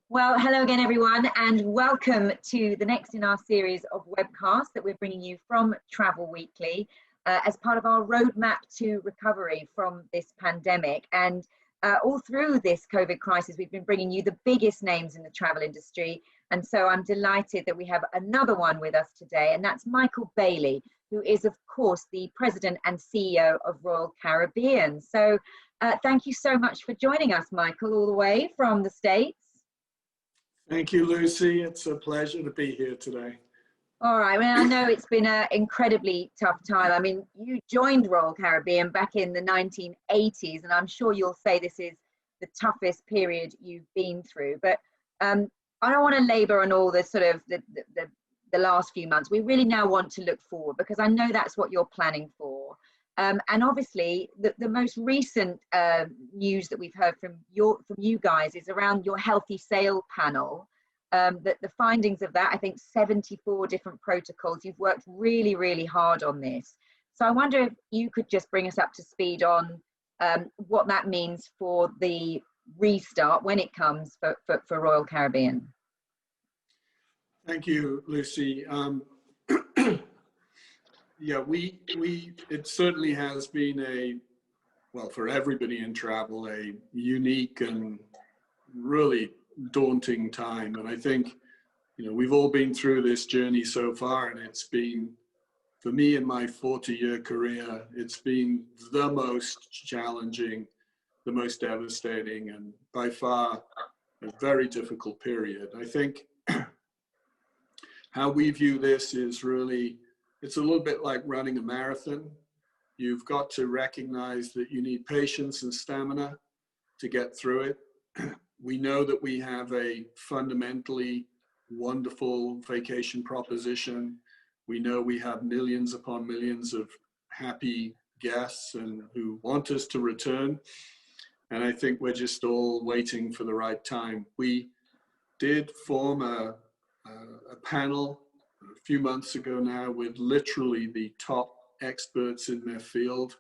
Well, hello again, everyone, and welcome to the next in our series of webcasts that we're bringing you from Travel Weekly as part of our roadmap to recovery from this pandemic. And all through this COVID crisis, we've been bringing you the biggest names in the travel industry. And so I'm delighted that we have another one with us today, and that's Michael Bayley, who is, of course, the president and CEO of Royal Caribbean. So thank you so much for joining us, Michael, all the way from the States. Thank you, Lucy. It's a pleasure to be here today. All right. Well, I know it's been an incredibly tough time. I mean, you joined Royal Caribbean back in the 1980s, and I'm sure you'll say this is the toughest period you've been through. But I don't want to labor on all the sort of the last few months. We really now want to look forward, because I know that's what you're planning for. And obviously, the most recent news that we've heard from you guys is around your Healthy Sail panel. The findings of that, I think 74 different protocols. You've worked really, really hard on this. So I wonder if you could just bring us up to speed on what that means for the restart when it comes for Royal Caribbean. Thank you, Lucy. Yeah, it certainly has been well, for everybody in travel, a unique and really daunting time. And I think, we've all been through this journey so far, and it's been, for me in my 40-year career, it's been the most challenging, the most devastating, and by far a very difficult period. I think how we view this is really, it's a little bit like running a marathon. You've got to recognize that you need patience and stamina to get through it. We know that we have a fundamentally wonderful vacation proposition. We know we have millions upon millions of happy guests and who want us to return. And I think we're just all waiting for the right time. We did form a panel a few months ago now with literally the top experts in their field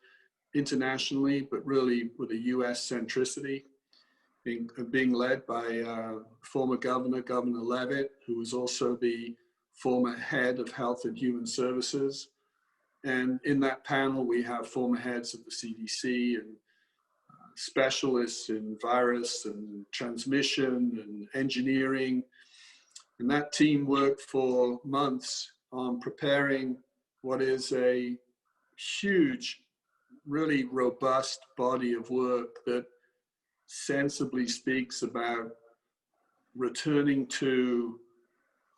internationally, but really with a US centricity, being led by former Governor Levitt, who was also the former head of Health and Human Services. And in that panel, we have former heads of the CDC and specialists in virus and transmission and engineering. And that team worked for months on preparing what is a huge, really robust body of work that sensibly speaks about returning to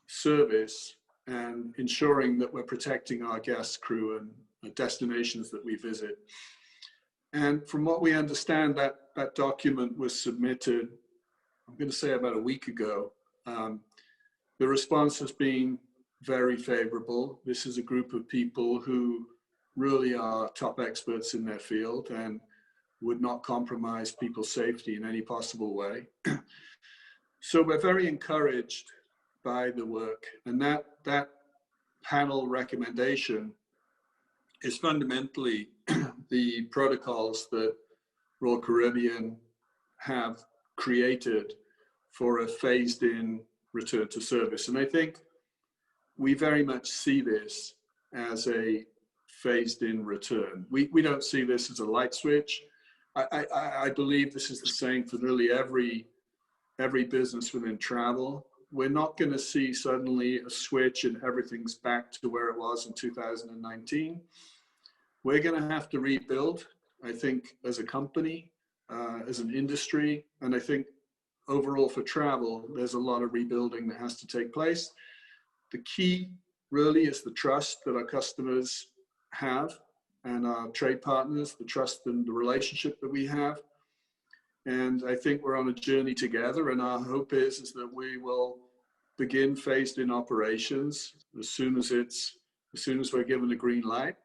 service and ensuring that we're protecting our guest crew and the destinations that we visit. And from what we understand, that document was submitted, I'm going to say about a week ago. The response has been very favorable. This is a group of people who really are top experts in their field and would not compromise people's safety in any possible way. So we're very encouraged by the work, and that panel recommendation is fundamentally the protocols that Royal Caribbean have created for a phased-in return to service. And I think we very much see this as a phased-in return. We don't see this as a light switch. I believe this is the same for nearly every business within travel. We're not going to see suddenly a switch and everything's back to where it was in 2019. We're going to have to rebuild, I think, as a company, as an industry, and I think overall for travel, there's a lot of rebuilding that has to take place. The key really is the trust that our customers have and our trade partners, the trust and the relationship that we have. And I think we're on a journey together, and our hope is that we will begin phased in operations as soon as we're given a green light.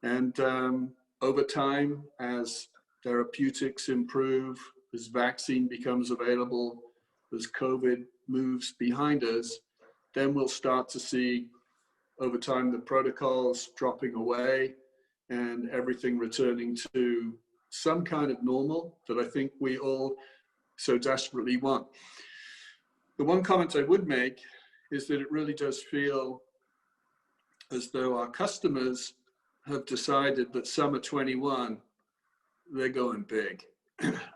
And over time, as therapeutics improve, as vaccine becomes available, as COVID moves behind us, then we'll start to see over time the protocols dropping away and everything returning to some kind of normal that I think we all so desperately want. The one comment I would make is that it really does feel as though our customers have decided that summer 21, they're going big.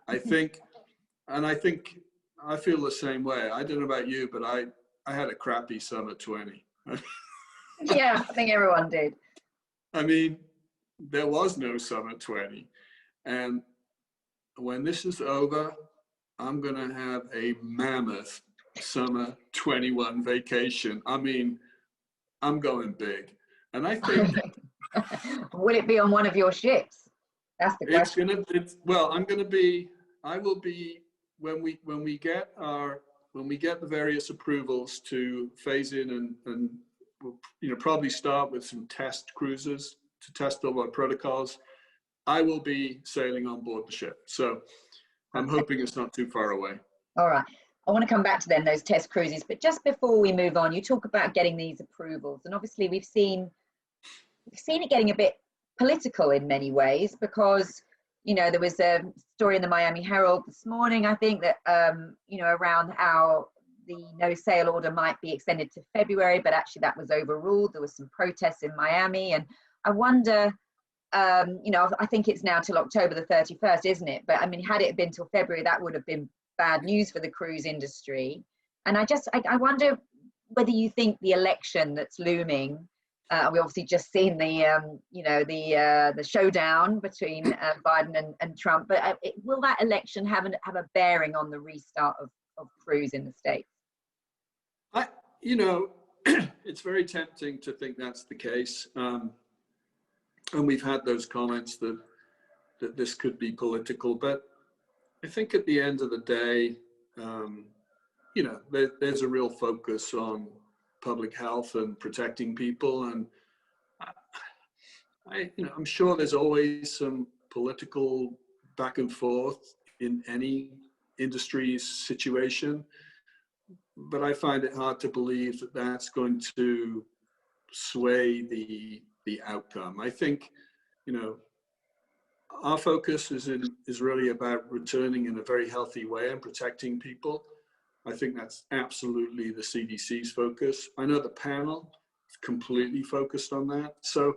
I think I feel the same way. I don't know about you, but I had a crappy summer 20. Yeah, I think everyone did. I mean, there was no summer 20. And when this is over, I'm going to have a mammoth summer 21 vacation. I mean, I'm going big. And I think will it be on one of your ships? That's the question. I will be, when we get the various approvals to phase in and we'll, probably start with some test cruises to test all our protocols. I will be sailing on board the ship. So I'm hoping it's not too far away. All right. I want to come back to then those test cruises, but just before we move on, you talk about getting these approvals, and obviously we've seen it getting a bit political in many ways, because there was a story in the Miami Herald this morning, I think, that around how the no sail order might be extended to February, but actually that was overruled. There was some protests in Miami, and I wonder, I think it's now till October the 31st, isn't it? But I mean, had it been till February, that would have been bad news for the cruise industry. And I wonder whether you think the election that's looming, we obviously just seen the showdown between Biden and Trump, but will that election have a bearing on the restart of cruise in the States? It's very tempting to think that's the case. And we've had those comments that this could be political, but I think at the end of the day, there's a real focus on public health and protecting people. And I'm sure there's always some political back and forth in any industry's situation, but I find it hard to believe that that's going to sway the outcome. I think, our focus is really about returning in a very healthy way and protecting people. I think that's absolutely the CDC's focus. I know the panel is completely focused on that. So,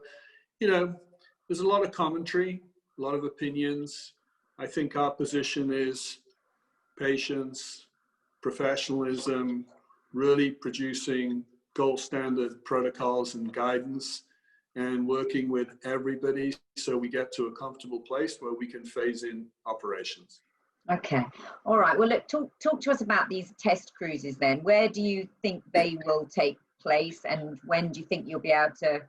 there's a lot of commentary, a lot of opinions. I think our position is patience, professionalism, really producing gold standard protocols and guidance, and working with everybody so we get to a comfortable place where we can phase in operations. Okay. All right. Well, look, talk to us about these test cruises then. Where do you think they will take place, and when do you think you'll be able to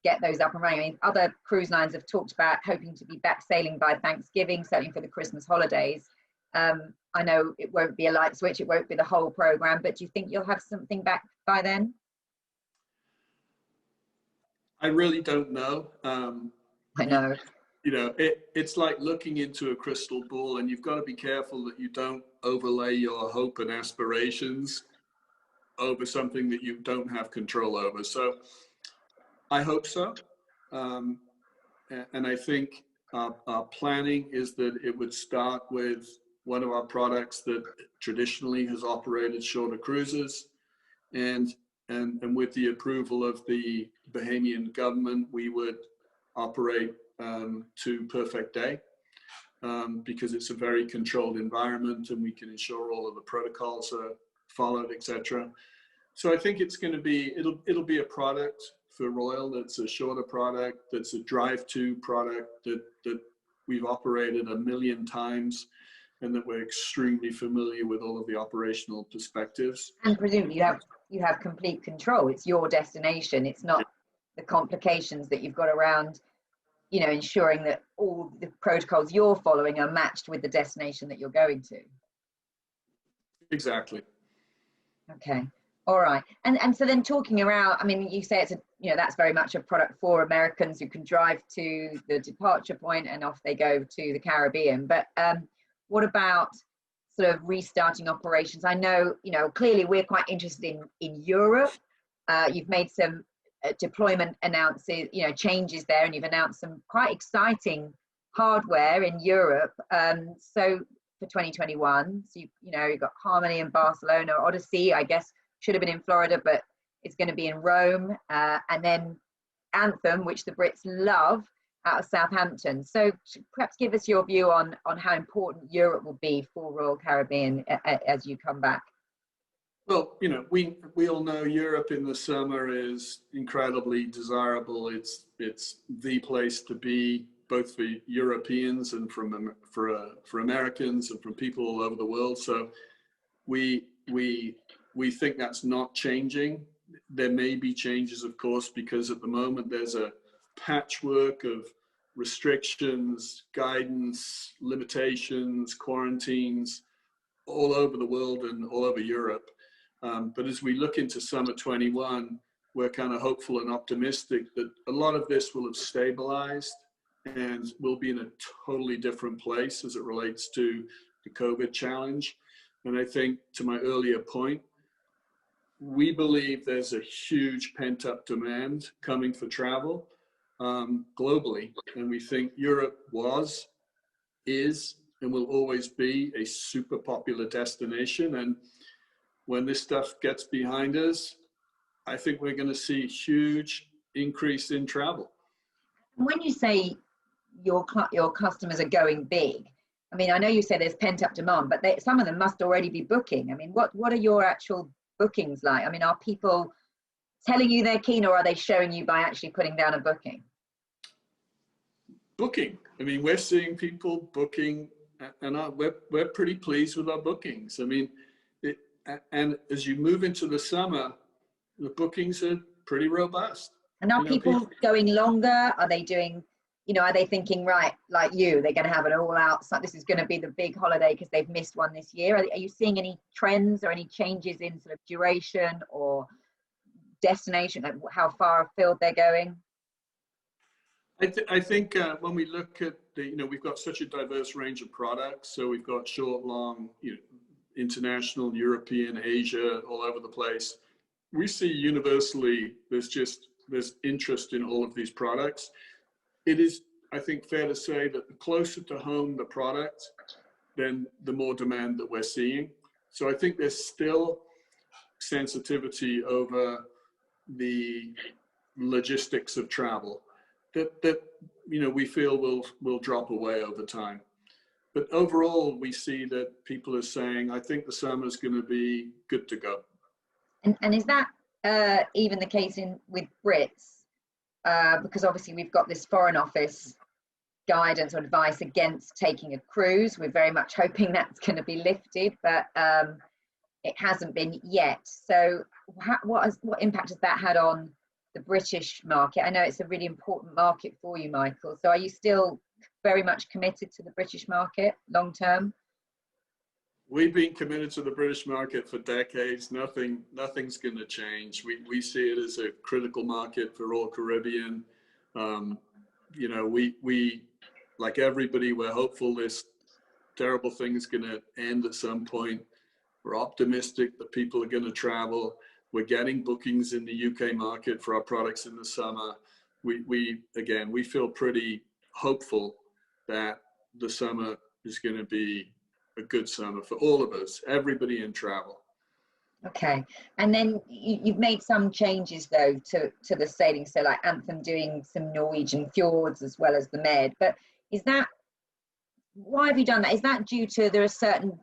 get those up and running? I mean, other cruise lines have talked about hoping to be back sailing by Thanksgiving, certainly for the Christmas holidays. I know it won't be a light switch, it won't be the whole program, but do you think you'll have something back by then? I really don't know. I know. It's like looking into a crystal ball, and you've got to be careful that you don't overlay your hope and aspirations over something that you don't have control over. So I hope so. And I think our planning is that it would start with one of our products that traditionally has operated shorter cruises, and with the approval of the Bahamian government, we would operate to Perfect Day, because it's a very controlled environment and we can ensure all of the protocols are followed, etc. So I think it's going to be, it'll be a product for Royal that's a shorter product, that's a drive-to product that we've operated 1 million times, and that we're extremely familiar with all of the operational perspectives. And presumably you have complete control. It's your destination. It's not the complications that you've got around, ensuring that all the protocols you're following are matched with the destination that you're going to. Exactly. Okay. All right. And so then talking around, I mean, you say it's that's very much a product for Americans who can drive to the departure point and off they go to the Caribbean. But what about sort of restarting operations? I know, clearly we're quite interested in Europe. You've made some deployment announces, changes there, and you've announced some quite exciting hardware in Europe. So for 2021. So you know, you've got Harmony in Barcelona, Odyssey, I guess should have been in Florida, but it's going to be in Rome, and then Anthem, which the Brits love, out of Southampton. So perhaps give us your view on how important Europe will be for Royal Caribbean as you come back. Well, you know, we all know Europe in the summer is incredibly desirable. It's the place to be, both for Europeans and for Americans and from people all over the world. So we think that's not changing. There may be changes, of course, because at the moment there's a patchwork of restrictions, guidance, limitations, quarantines all over the world and all over Europe. But as we look into summer 21, we're kind of hopeful and optimistic that a lot of this will have stabilized and we'll be in a totally different place as it relates to the COVID challenge. And I think, to my earlier point, we believe there's a huge pent-up demand coming for travel globally. And we think Europe is, and will always be a super popular destination. And when this stuff gets behind us, I think we're going to see a huge increase in travel. When you say your customers are going big, I mean, I know you say there's pent-up demand, but some of them must already be booking. I mean, what are your actual bookings like? I mean, are people telling you they're keen, or are they showing you by actually putting down a booking? Booking. I mean, we're seeing people booking, and we're pretty pleased with our bookings. I mean, and as you move into the summer, the bookings are pretty robust. And are people going longer? Are they doing, you know, are they thinking, right, like you, they're going to have an all-out, this is going to be the big holiday because they've missed one this year? Are you seeing any trends or any changes in sort of duration or destination, like how far afield they're going? I think when we look at we've got such a diverse range of products. So we've got short, long, international, European, Asia, all over the place. We see universally there's interest in all of these products. It is, I think, fair to say that the closer to home the product, then the more demand that we're seeing. So I think there's still sensitivity over the logistics of travel that we feel will drop away over time. But overall, we see that people are saying, I think the summer is going to be good to go. And is that even the case with Brits? Because obviously we've got this Foreign Office guidance or advice against taking a cruise. We're very much hoping that's going to be lifted, but it hasn't been yet. So what impact has that had on the British market? I know it's a really important market for you, Michael. So are you still very much committed to the British market long term? We've been committed to the British market for decades. Nothing's going to change. We see it as a critical market for Royal Caribbean. We like everybody, we're hopeful this terrible thing is going to end at some point. We're optimistic that people are going to travel. We're getting bookings in the UK market for our products in the summer. We feel pretty hopeful that the summer is going to be a good summer for all of us, everybody in travel. Okay, and then you've made some changes though to the sailing, so like Anthem doing some Norwegian fjords as well as the Med. But why have you done that? Is that due to there are certain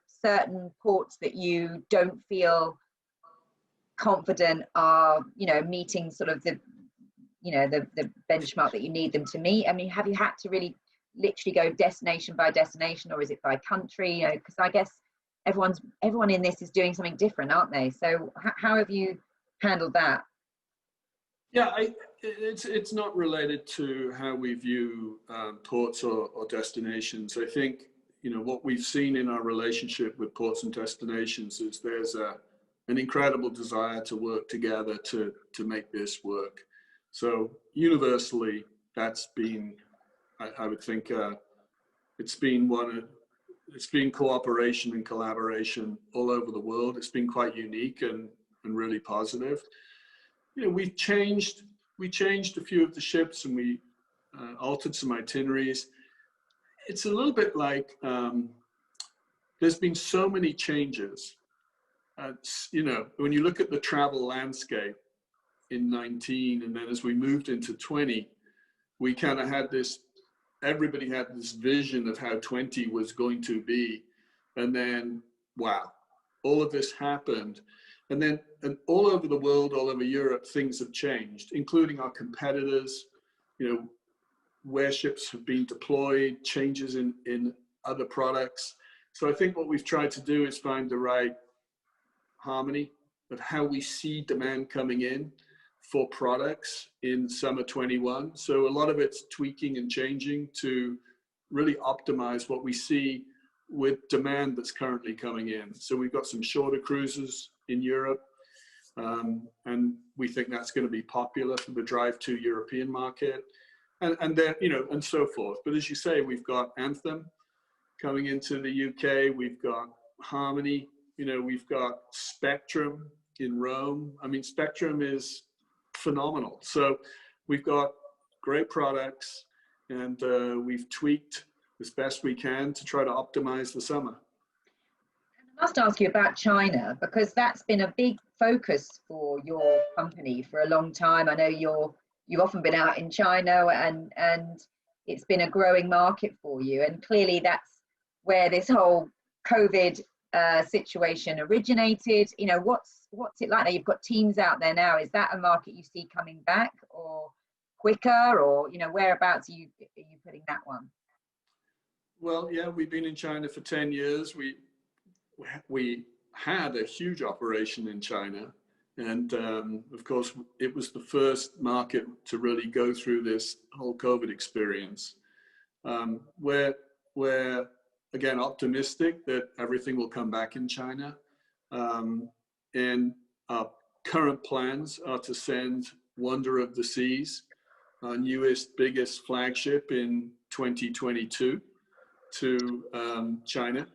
ports that you don't feel confident are meeting sort of the benchmark that you need them to meet? I mean, have you had to really literally go destination by destination, or is it by country? Because I guess everyone in this is doing something different, aren't they? So how have you handled that? Yeah, it's not related to how we view ports or destinations. I think what we've seen in our relationship with ports and destinations is there's an incredible desire to work together to make this work. So universally, that's been, I would think, it's been cooperation and collaboration all over the world. It's been quite unique and really positive. We changed a few of the ships, and we altered some itineraries. It's a little bit like there's been so many changes. You know, when you look at the travel landscape in 19, and then as we moved into 20, we kind of had this, everybody had this vision of how 20 was going to be. And then, wow, all of this happened. And then and all over the world, all over Europe, things have changed, including our competitors, you know, where ships have been deployed, changes in other products. So I think what we've tried to do is find the right harmony of how we see demand coming in for products in summer 21. So a lot of it's tweaking and changing to really optimize what we see with demand that's currently coming in. So we've got some shorter cruises in Europe, and we think that's going to be popular for the drive to European market, and then, you know, and so forth. But as you say, we've got Anthem coming into the UK, we've got Harmony, you know, we've got Spectrum in Rome. I mean, Spectrum is phenomenal. So we've got great products, and we've tweaked as best we can to try to optimize the summer. I must ask you about China, because that's been a big focus for your company for a long time. I know you've often been out in China, and it's been a growing market for you. And clearly that's where this whole COVID situation originated. You know, what's it like now? You've got teams out there now. Is that a market you see coming back or quicker, or, you know, whereabouts are you putting that one? Well, yeah, we've been in China for 10 years. We had a huge operation in China. And of course, it was the first market to really go through this whole COVID experience. We're again optimistic that everything will come back in China. And our current plans are to send Wonder of the Seas, our newest, biggest flagship, in 2022 to China.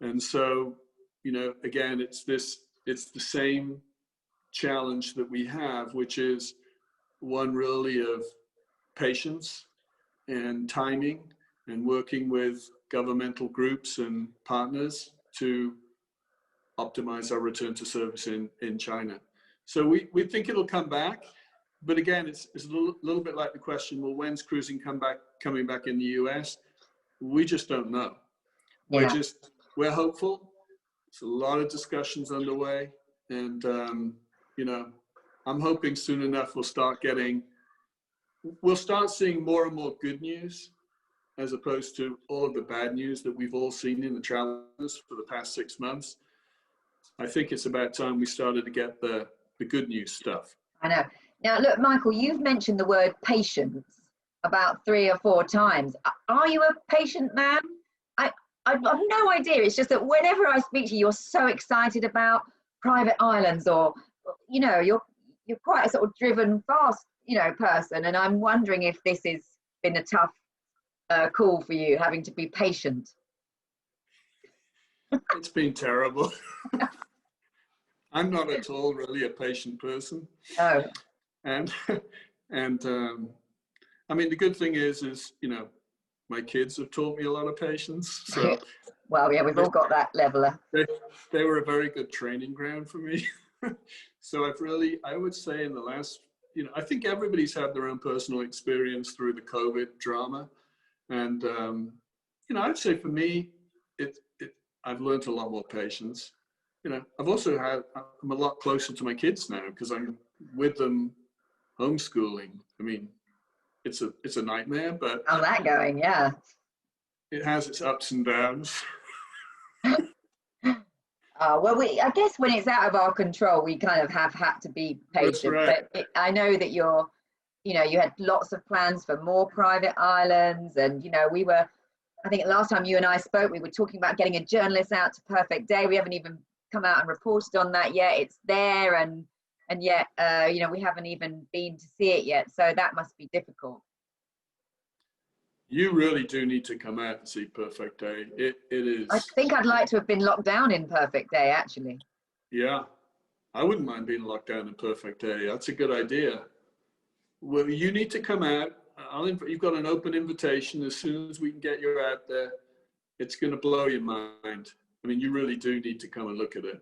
And so, you know, again, it's the same challenge that we have, which is one really of patience and timing and working with governmental groups and partners to optimize our return to service in China. So we think it'll come back, but again, it's a little bit like the question, well, when's cruising coming back in the US? We just don't know. Yeah. We're hopeful. There's a lot of discussions underway, and you know, I'm hoping soon enough we'll start seeing more and more good news, as opposed to all of the bad news that we've all seen in the travelers for the past 6 months. I think it's about time we started to get the good news stuff. I know. Now, look, Michael, you've mentioned the word patience about 3 or 4 times. Are you a patient man? I've no idea. It's just that whenever I speak to you, you're so excited about private islands, or, you know, you're quite a sort of driven, fast, you know, person. And I'm wondering if this has been a tough call for you, having to be patient. It's been terrible. I'm not at all really a patient person. Oh. And I mean, the good thing is, you know, my kids have taught me a lot of patience. So well, yeah, we've all got that leveler. They were a very good training ground for me. So I would say in the last, you know, I think everybody's had their own personal experience through the COVID drama. And, you know, I'd say for me, I've learned a lot more patience. You know, I'm a lot closer to my kids now because I'm with them homeschooling. I mean, it's a nightmare, but how's that going? Yeah, it has its ups and downs. Well, I guess when it's out of our control, we kind of have had to be patient. Right. But I know that you had lots of plans for more private islands, and, you know, I think last time you and I spoke, we were talking about getting a journalist out to Perfect Day. We haven't even come out and reported on that yet. It's there, and yet, you know, we haven't even been to see it yet. So that must be difficult. You really do need to come out and see Perfect Day. It is. I think I'd like to have been locked down in Perfect Day, actually. Yeah, I wouldn't mind being locked down in Perfect Day. That's a good idea. Well, you need to come out. You've got an open invitation. As soon as we can get you out there, it's going to blow your mind. I mean, you really do need to come and look at it.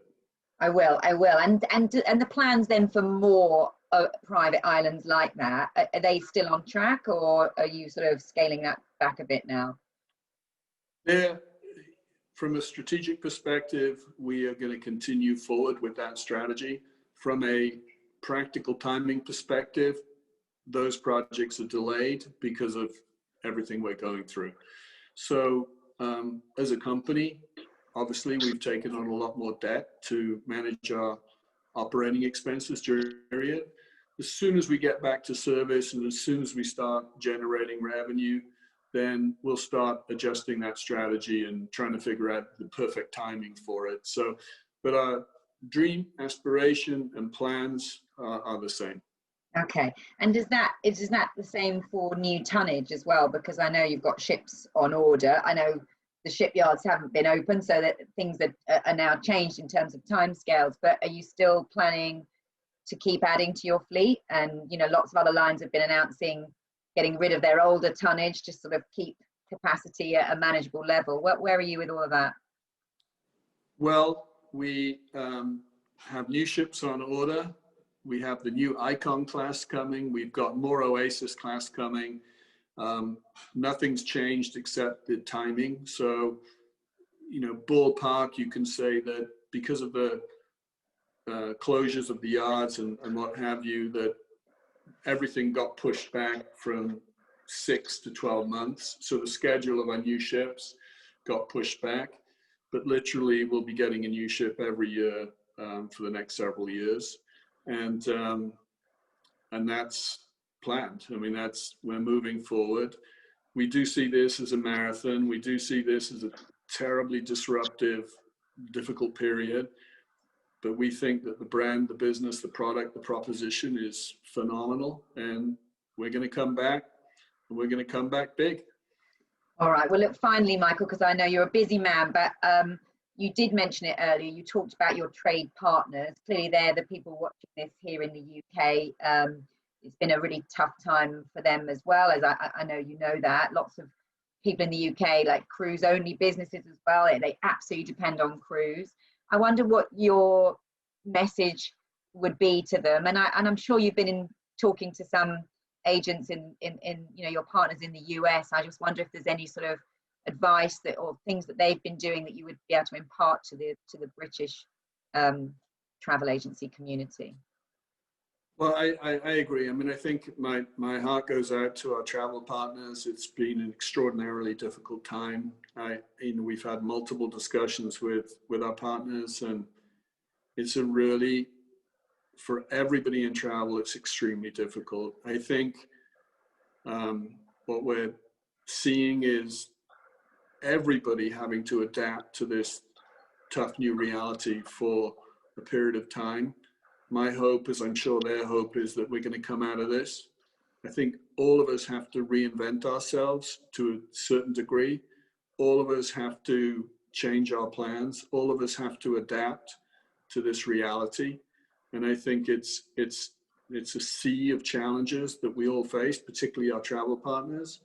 I will. And the plans then for more private islands like that, are they still on track, or are you sort of scaling that back a bit now? Yeah, from a strategic perspective, we are going to continue forward with that strategy. From a practical timing perspective, those projects are delayed because of everything we're going through. So as a company, obviously we've taken on a lot more debt to manage our operating expenses during the period. As soon as we get back to service and as soon as we start generating revenue, then we'll start adjusting that strategy and trying to figure out the perfect timing for it. So, but our dream, aspiration, and plans are the same. Okay, and is that the same for new tonnage as well? Because I know you've got ships on order. I know the shipyards haven't been open, so that things are now changed in terms of timescales. But are you still planning to keep adding to your fleet? And you know, lots of other lines have been announcing getting rid of their older tonnage to sort of keep capacity at a manageable level. Where are you with all of that? Well, we have new ships on order. We have the new Icon class coming. We've got more Oasis class coming. Nothing's changed except the timing. So, you know, ballpark, you can say that because of the closures of the yards and what have you, that everything got pushed back from 6 to 12 months. So the schedule of our new ships got pushed back, but literally we'll be getting a new ship every year for the next several years. And that's planned. I mean, we're moving forward. We do see this as a marathon. We do see this as a terribly disruptive, difficult period. But we think that the brand, the business, the product, the proposition is phenomenal. And we're going to come back, and we're going to come back big. All right. Well, look, finally, Michael, because I know you're a busy man, but you did mention it earlier. You talked about your trade partners. Clearly, they're the people watching this here in the UK. It's been a really tough time for them as well, as I know you know that. Lots of people in the UK, like cruise-only businesses as well, they absolutely depend on cruise. I wonder what your message would be to them. And I'm sure you've been talking to some agents in you know, your partners in the US. I just wonder if there's any sort of advice that or things that they've been doing that you would be able to impart to the British travel agency community. Well, I agree. I mean, I think my heart goes out to our travel partners. It's been an extraordinarily difficult time. We've had multiple discussions with our partners, and it's a really, for everybody in travel, it's extremely difficult. I think what we're seeing is everybody having to adapt to this tough new reality for a period of time. My hope, as I'm sure their hope, is that we're going to come out of this. I think all of us have to reinvent ourselves to a certain degree. All of us have to change our plans. All of us have to adapt to this reality. And I think it's a sea of challenges that we all face, particularly our travel partners.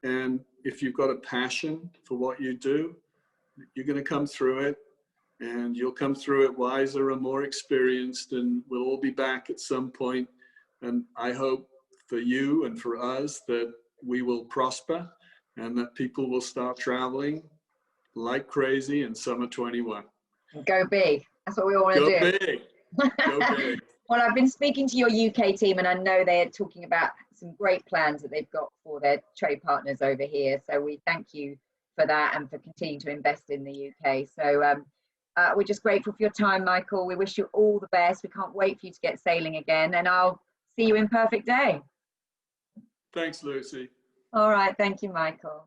And if you've got a passion for what you do, you're going to come through it. And you'll come through it wiser and more experienced, and we'll all be back at some point. And I hope for you and for us that we will prosper and that people will start traveling like crazy in summer 21. Go big. That's what we all want to do. Go big. Go big. Well, I've been speaking to your UK team, and I know they're talking about some great plans that they've got for their trade partners over here. So we thank you for that and for continuing to invest in the UK. So we're just grateful for your time, Michael. We wish you all the best. We can't wait for you to get sailing again, and I'll see you in Perfect Day. Thanks, Lucy. All right. Thank you, Michael.